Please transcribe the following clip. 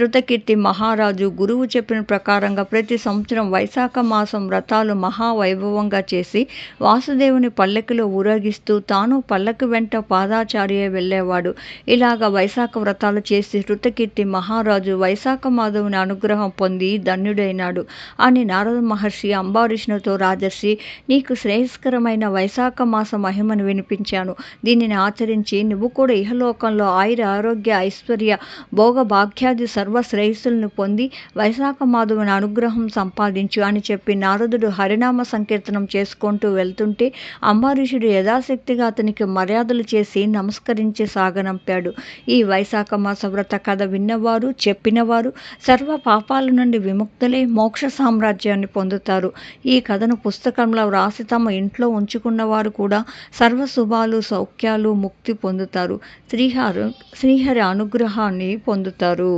ధృతకీర్తి మహారాజు గురువు చెప్పిన ప్రకారంగా ప్రతి సంవత్సరం వైశాఖ మాసం వ్రతాలు మహావైభవంగా చేసి వాసుదేవుని పల్లకిలో ఊరేగిస్తూ తాను పల్లకి వెంట పాదాచార్య వెళ్ళేవాడు. ఇలాగ వైశాఖ వ్రతాలు చేసి ధృతకీర్తి మహారాజు వైశాఖ మాధవుని అనుగ్రహం పొంది ధన్యుడైనాడు అని నారద మహర్షి అంబరీషునితో, రాజర్షి, నీకు శ్రేయస్కరమైన వైశాఖ మాస మహిమను వినిపించాను. దీనిని ఆచరించి నువ్వు కూడా ఇహలోకంలో ఆయుర ఆరోగ్య ఐశ్వర్య భోగ భాగ్యాది సర్వ శ్రేయస్సులను పొంది వైశాఖ మాధవుని అనుగ్రహం సంపాదించు అని చెప్పి నారదుడు హరినామ సంకీర్తనం చేసుకుంటూ వెళ్తుంటే అంబరీషుడు యథాశక్తిగా అతనికి మర్యాదలు చేసి నమస్కరించి సాగనంపాడు. ఈ వైశాఖ మాస వ్రత కథ విన్నవారు, చెప్పినవారు సర్వ పాపాల నుండి విముక్తులై మోక్ష సామ్రాజ్యాన్ని పొందుతారు. ఈ కథను పుస్తకంలో వ్రాసి తమ ఇంట్లో ఉంచుకున్నవారు కూడా సర్వ శుభాలు, సౌఖ్యాలు, ముక్తి పొందుతారు. శ్రీహరి అనుగ్రహాన్ని పొందుతారు.